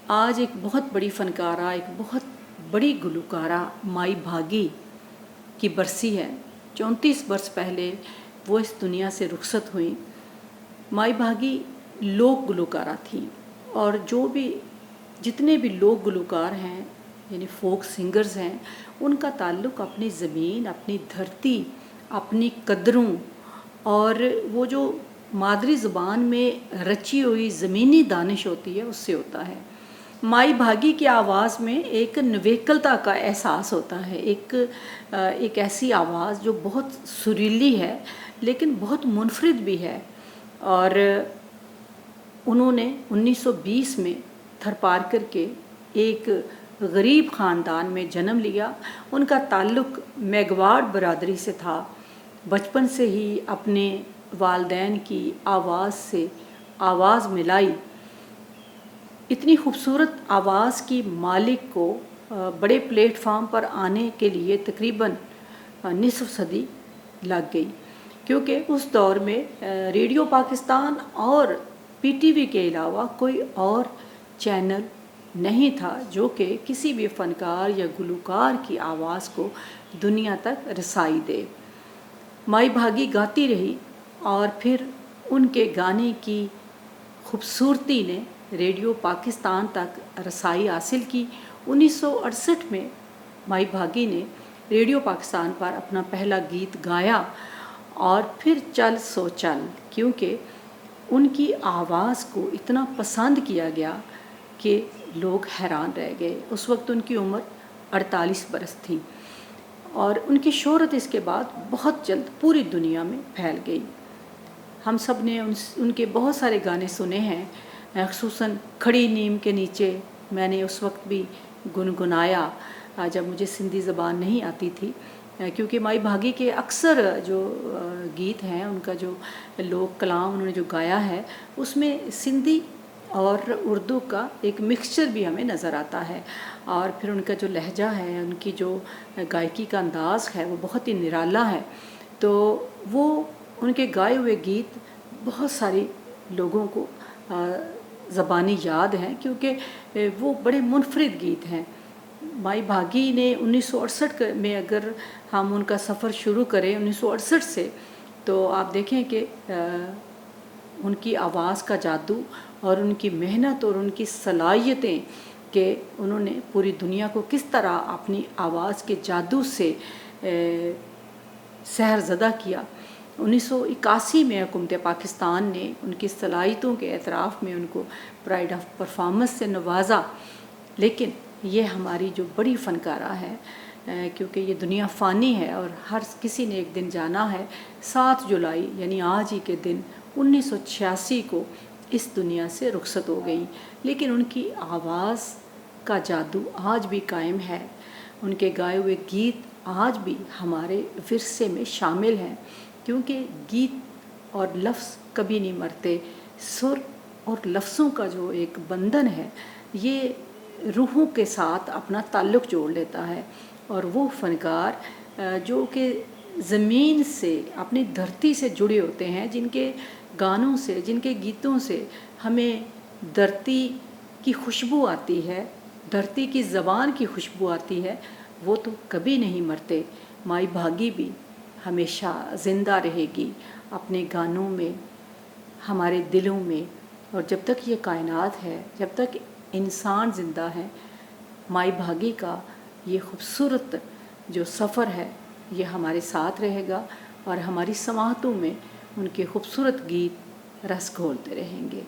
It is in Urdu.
آج ایک بہت بڑی فنکارہ، ایک بہت بڑی گلوکارہ مائی بھاگی کی برسی ہے۔ 34 برس پہلے وہ اس دنیا سے رخصت ہوئیں۔ مائی بھاگی لوک گلوکارہ تھیں، اور جتنے بھی لوک گلوکار ہیں، یعنی فوک سنگرز ہیں، ان کا تعلق اپنی زمین، اپنی دھرتی، اپنی قدروں اور وہ جو مادری زبان میں رچی ہوئی زمینی دانش ہوتی ہے اس سے ہوتا ہے۔ مائی بھاگی کی آواز میں ایک نویکلتا کا احساس ہوتا ہے، ایک ایسی آواز جو بہت سریلی ہے لیکن بہت منفرد بھی ہے۔ اور انہوں نے 1920 میں تھرپارکر کے ایک غریب خاندان میں جنم لیا۔ ان کا تعلق میگواڑ برادری سے تھا۔ بچپن سے ہی اپنے والدین کی آواز سے آواز ملائی۔ اتنی خوبصورت آواز کی مالک کو بڑے پلیٹ فارم پر آنے کے لیے تقریباً نصف صدی لگ گئی، کیونکہ اس دور میں ریڈیو پاکستان اور پی ٹی وی کے علاوہ کوئی اور چینل نہیں تھا جو کہ کسی بھی فنکار یا گلوکار کی آواز کو دنیا تک رسائی دے۔ مائی بھاگی گاتی رہی، اور پھر ان کے گانے کی خوبصورتی نے ریڈیو پاکستان تک رسائی حاصل کی۔ 1968 میں مائی بھاگی نے ریڈیو پاکستان پر اپنا پہلا گیت گایا، اور پھر چل سو چل، کیونکہ ان کی آواز کو اتنا پسند کیا گیا کہ لوگ حیران رہ گئے۔ اس وقت ان کی عمر 48 برس تھی، اور ان کی شہرت اس کے بعد بہت جلد پوری دنیا میں پھیل گئی۔ ہم سب نے ان کے بہت سارے گانے سنے ہیں، خصوصاً کھڑی نیم کے نیچے میں نے اس وقت بھی گنگنایا جب مجھے سندھی زبان نہیں آتی تھی، کیونکہ مائی بھاگی کے اکثر جو گیت ہیں، ان کا جو لوک کلام انہوں نے جو گایا ہے، اس میں سندھی اور اردو کا ایک مکسچر بھی ہمیں نظر آتا ہے۔ اور پھر ان کا جو لہجہ ہے، ان کی جو گائیکی کا انداز ہے، وہ بہت ہی نرالا ہے۔ تو وہ ان کے گائے ہوئے گیت بہت سارے لوگوں کو زبانی یاد ہیں، کیونکہ وہ بڑے منفرد گیت ہیں۔ مائی بھاگی نے 1968 میں اگر ہم ان کا سفر شروع کریں 1968 سے، تو آپ دیکھیں کہ ان کی آواز کا جادو اور ان کی محنت اور ان کی صلاحیتیں کہ انہوں نے پوری دنیا کو کس طرح اپنی آواز کے جادو سے سحر زدہ کیا۔ 1981 میں حکومت پاکستان نے ان کی صلاحیتوں کے اعتراف میں ان کو پرائڈ آف پرفارمنس سے نوازا۔ لیکن یہ ہماری جو بڑی فنکارہ ہے، کیونکہ یہ دنیا فانی ہے اور ہر کسی نے ایک دن جانا ہے، 7 جولائی یعنی آج ہی کے دن 1986 کو اس دنیا سے رخصت ہو گئی۔ لیکن ان کی آواز کا جادو آج بھی قائم ہے۔ ان کے گائے ہوئے گیت آج بھی ہمارے ورثے میں شامل ہیں، کیونکہ گیت اور لفظ کبھی نہیں مرتے۔ سر اور لفظوں کا جو ایک بندھن ہے، یہ روحوں کے ساتھ اپنا تعلق جوڑ لیتا ہے، اور وہ فنکار جو کہ زمین سے، اپنی دھرتی سے جڑے ہوتے ہیں، جن کے گانوں سے، جن کے گیتوں سے ہمیں دھرتی کی خوشبو آتی ہے، دھرتی کی زبان کی خوشبو آتی ہے، وہ تو کبھی نہیں مرتے۔ مائی بھاگی بھی ہمیشہ زندہ رہے گی اپنے گانوں میں، ہمارے دلوں میں، اور جب تک یہ کائنات ہے، جب تک انسان زندہ ہے، مائی بھاگی کا یہ خوبصورت جو سفر ہے یہ ہمارے ساتھ رہے گا، اور ہماری سماعتوں میں ان کے خوبصورت گیت رس گھولتے رہیں گے۔